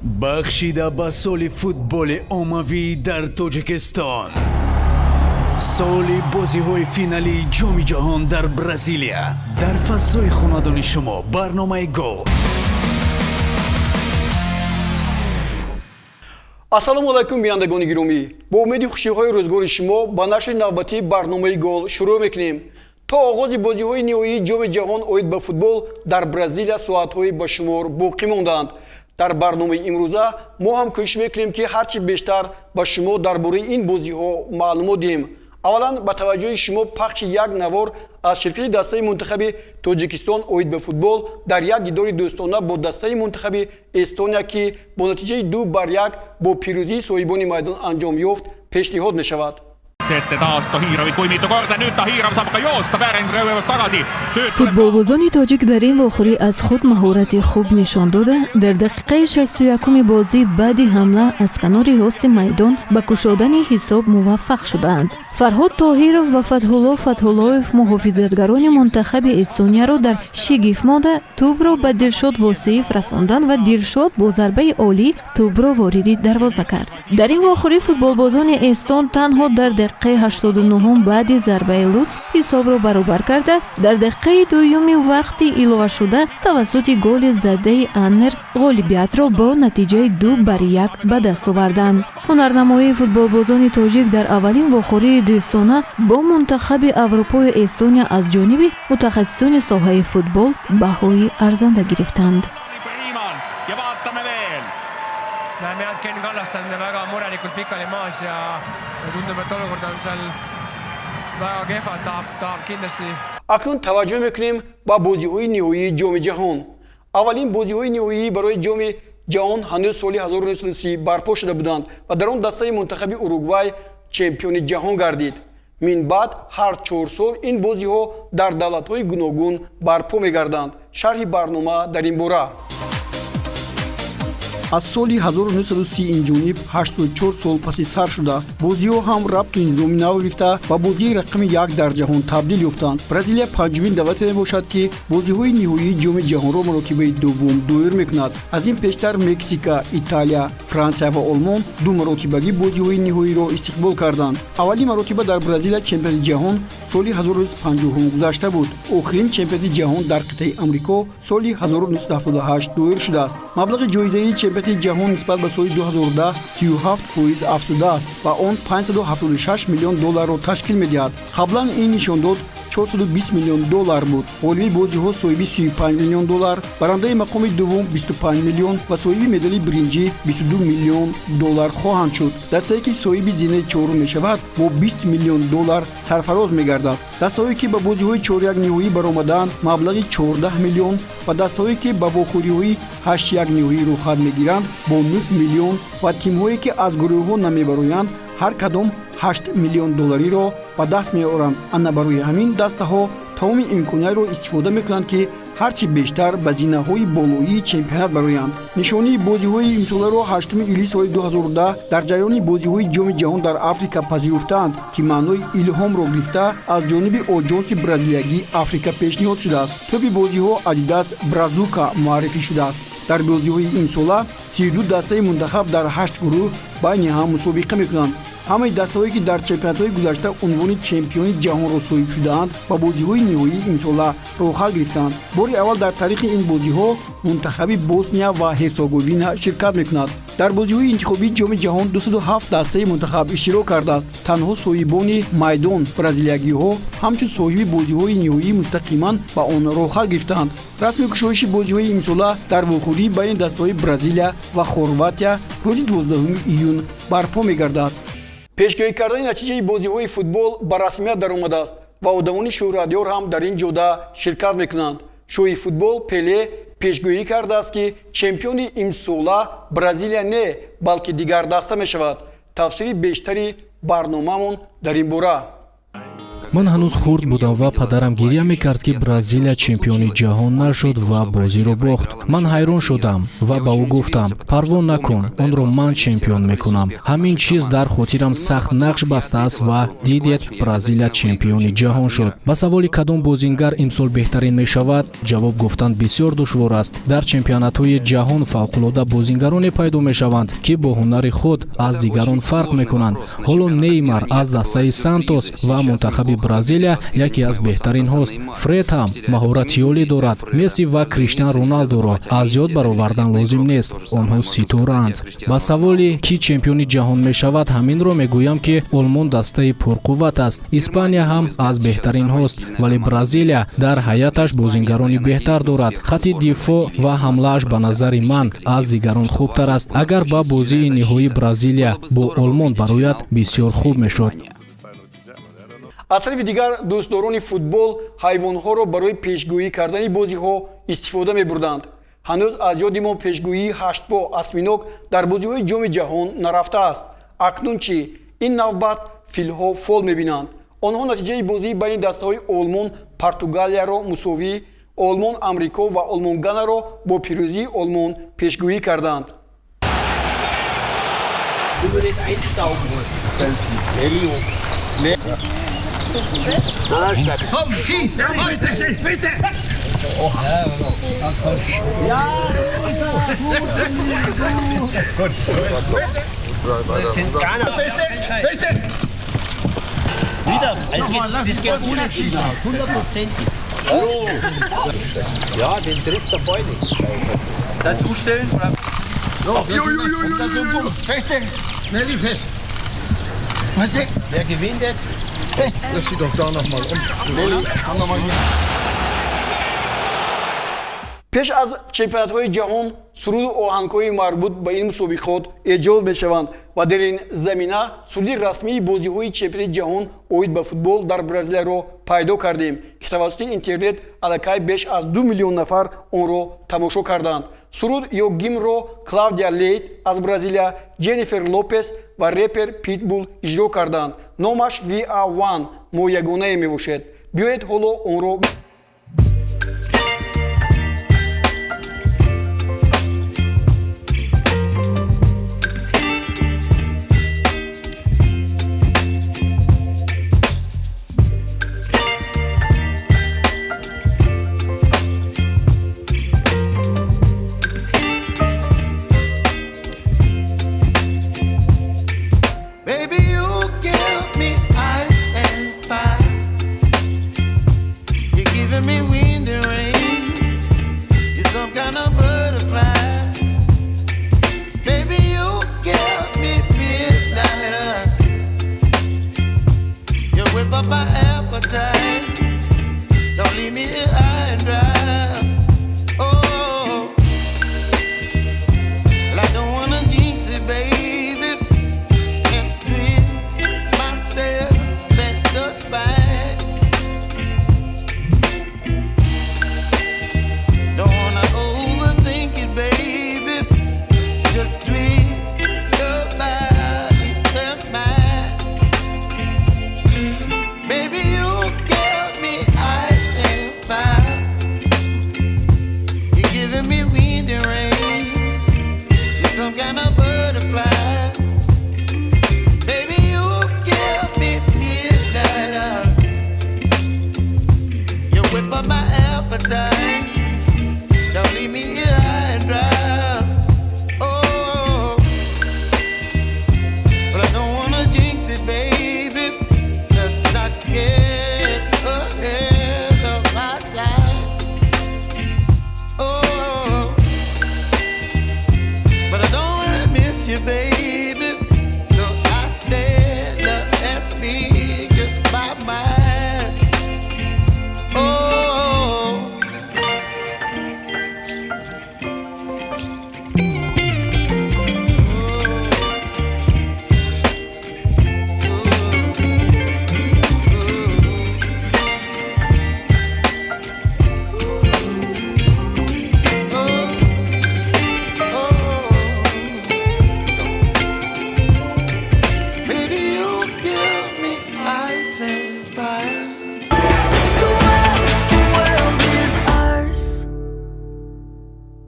бахшида ба соли футболи оммавӣ дар Тоҷикистон. соли бозиҳои финалии ҷоми ҷаҳон дар Бразилия. дар фаззои хонадони шумо барномаи гол. ассалому алайкум биёндагони гиромӣ. бо умеди хушиҳои рӯзгори шумо ба нашри навбатии барномаи гол шурӯъ мекунем. то оғози бозиҳои ниҳоии ҷоми ҷаҳон оид ба футбол дар Бразилия соатҳои ба шумор боқӣ монданд. дар барномаи имрӯза мо ҳам кӯшиш мекунем ки ҳарчи бештар ба шумо дар бораи ин бозиҳо маълумот диҳем. аввалан ба таваҷҷӯҳи шумо пахши як навор аз ширкати дастаи мунтахаби Тоҷикистон оид ба футбол дар як дидори дӯстона бо дастаи мунтахаби Эстония ки бо натиҷаи 2-1 бо пирӯзии соҳибони майдон анҷом ёфт пешниҳод мешавад. Ette taas Tahirovi, kui mitu korda nüüd Tahirov saab ka joosta, Bering röövab tagasi. Футболбозони тоҷик дар ин вохӯрӣ аз худ маҳорати хуб нишон дода, дар дақиқаи 61-уми бозӣ баъди ҳамла аз канори рости майдон ба кушодани ҳисоб муваффақ шуданд. Фарҳод Тоҳиров ва Фатҳуллоев муҳофизатгарони мунтахаби Эстонияро дар шигифт монда тӯбро ба Дилшод Восиев расонданд ва Дилшод бо зарбаи олӣ тӯбро вориди дарвоза кард. Дар ин вохӯрӣ футболбозони Эстон танҳо дар дақиқаи 89 баъди зарбаи Лутс ҳисобро баробар карда, дар дақиқаи дуюми вақти иловашуда тавассути голи задаи Анйер ғолибиятро бо натиҷаи 2-1 ба даст оварданд. ҳунарнамоии футболбозони тоҷик дар аввалин вохӯрии дӯстона бо мунтахаби Аврупои Эстония аз ҷониби мутахассисони соҳаи футбол баҳои арзанда гирифтанд. Näeme Ken Kallast on väga murelikult pikali maas ja tundub, et olukord on seal väga kehva, tahab kindlasti. акнун таваҷҷӯҳ мекунем ба бозиҳои ниҳоии ҷоми ҷаҳон. аввалин бозиҳои ниҳоӣ барои ҷоми ҷаҳон ҳанӯз соли 1930 барпо шуда буданд ва дар он дастаи мунтахаби Уругвай чемпиони ҷаҳон гардид. мин баъд ҳар 4 сол ин бозиҳо дар давлатҳои гуногун барпо мегарданд. шарҳи барнома дар ин бора. аз соли 1930 инҷониб 84 сол паси сар шудааст. бозиҳо ҳам рабту низоми нав гирифта ба бозии рақами 1 дар ҷаҳон табдил ёфтанд. бразилия панҷумин давлате мебошад ки бозиҳои ниҳоии ҷоми ҷаҳонро маротибаи дуввум доир мекунад. аз ин пештар мексика, италия, франсия ва олмон ду маротибагӣ бозиҳои ниҳоиро истиқбол карданд. аввалин маротиба дар бразилия чемпионати ҷаҳон соли 1950 гузашта буд. охирин чемпионати ҷаҳон дар қитъаи амрико соли 1978 доир шудааст. маблағи ҷоизаи чемпионати ҷаҳон нисбат ба соли 2010 37% афзудааст ва он 576 миллион долларро ташкил медиҳад. қаблан ин нишондод 420 миллион доллар буд. ғолиби бозиҳо соҳиби 35 миллион доллар, барандаи мақоми дуввум 25 миллион ва соҳиби медали биринҷӣ 22 миллион доллар хоҳанд шуд. дастае ки соҳиби зинаи чорум мешавад бо 20 миллион доллар сарфароз мегардад. дастаҳое ки ба бозиҳои чоряк ниҳоӣ баромадаанд маблағи 14 миллион ва дастаҳое ки ба вохӯриҳои 8 ниҳоӣ рӯйхат мегиранд бо 9 миллион ва тимҳое ки аз гурӯҳҳо намебароянд ҳар кадом 8 миллион доллариро ба даст меоранд. ана барои ҳамин дастаҳо тамоми имкониятро истифода мекунанд ки ҳарчи бештар ба зинаҳои болоии чемпионат бароянд. нишонии бозиҳои имсоларо 8 июли соли 2010 дар ҷараёни бозиҳои ҷоми ҷаҳон дар Африка пазируфтанд ки маънои илҳомро гирифта аз ҷониби оҷонси бразилиягӣ Африка пешниҳод шудааст. тӯби бозиҳо Адидас Бразука муаррифӣ шудааст. дар бозиҳои имсола 32 дастаи мунтахаб дар 8 гурӯҳ байни ҳам мусобиқа мекунанд. ҳамаи дастаҳое ки дар чемпионатҳои гузашта унвони чемпиони ҷаҳонро соҳиб шудаанд ба бозиҳои ниҳоии имсола рӯйхат гирифтанд. бори аввал дар таърихи ин бозиҳо мунтахаби Босния ва Ҳерсеговина ширкат мекунад. дар бозиҳои интихобии ҷоми ҷаҳон 207 дастаи мунтахаб иштирок кардааст. танҳо соҳибони майдон бразилиягиҳо ҳамчун соҳиби бозиҳои ниҳоӣ мустақиман ба он рӯйхат гирифтанд. расми кушоиши бозиҳои имсола дар вохӯрӣ байни дастаҳои Бразилия ва Хорватия рӯзи 12 июн барпо мегардад. пешгоҳӣ кардани натиҷаи бозиҳои футбол ба расмият даромадааст ва одамони шӯҳратёр ҳам дар ин ҷода ширкат мекунанд. шоҳи футбол Пеле пешгоҳӣ кардааст ки чемпиони имсола Бразилия не балки дигар даста мешавад. тафсири бештари барномамон дар ин бора. ман ҳанӯз хурд будам ва падарам гирья мекард ки Бразилия чемпиони ҷаҳон нашуд ва бозиро бохт. Ман ҳайрон шудам ва ба ӯ гуфтам: парво накун, онро ман чемпион мекунам. Ҳамин чиз дар хотирам сахт нақш бастааст ва дидед, Бразилия чемпиони ҷаҳон шуд. ба саволи кадом бозингар имсол беҳтарин мешавад, ҷавоб гуфтан бисёр душвор аст. дар чемпионатҳои ҷаҳон фавқулода бозингароне пайдо мешаванд ки бо ҳунари худ аз дигарон фарқ мекунанд. ҳоло Неймар аз дастаи Сантос ва мунтахаби Бразилия яке аз беҳтаринҳост. Фред ҳам маҳорати ёлӣ дорад. Месси ва Криштиану Роналдуро аз ёд баровардан лозим нест. онҳо ситораанд. ба саволи ки чемпиони ҷаҳон мешавад, ҳаминро мегӯям ки Олмон дастаи пурқувват аст. Испания ҳам аз беҳтаринҳост, вале Бразилия дар ҳайаташ бозингарони беҳтар дорад. хатти дифоъ ва ҳамлааш ба назари ман аз дигарон хубтар аст. агар ба бозии ниҳоӣ Бразилия бо Олмон барояд, бисёр хуб мешуд. аз тарафи дигар, дӯстдорони футбол ҳайвонҳоро барои пешгӯӣ кардани бозиҳо истифода мебурданд. ҳанӯз аз ёди мо пешгӯии ҳаштпо осьминог дар бозиҳои ҷоми ҷаҳон нарафтааст. акнун чӣ? ин навбат филҳо фол мебинанд. онҳо натиҷаи бозии байни дастаҳои Олмон Португалияро мусовӣ, Олмон Амрико ва Олмон Ганаро бо пирӯзии Олмон пешгӯӣ карданд. Ja, den trifft der Ball nicht. Dazustellen? Feste! Schnell die fest! Was denn? Wer gewinnt jetzt? Fest! Lass sie doch da nochmal um. Goli, haben wir mal hier. пеш аз чемпионатҳои ҷаҳон суруду оҳангҳои марбут ба ин мусобиқот эҷод мешаванд ва дар ин замина суруди расмии бозиҳои чемпионати ҷаҳон оид ба футбол дар Бразилияро пайдо кардем, ки тавассути интернет аллакай беш аз 2 миллион нафар онро тамошо карданд. суруд ё гимро Клавдия Лейт аз Бразилия, Дженнифер Лопес ва репер Питбул иҷро карданд. номаш We Are One, мо ягонае мебошед. биёед ҳоло онро baby.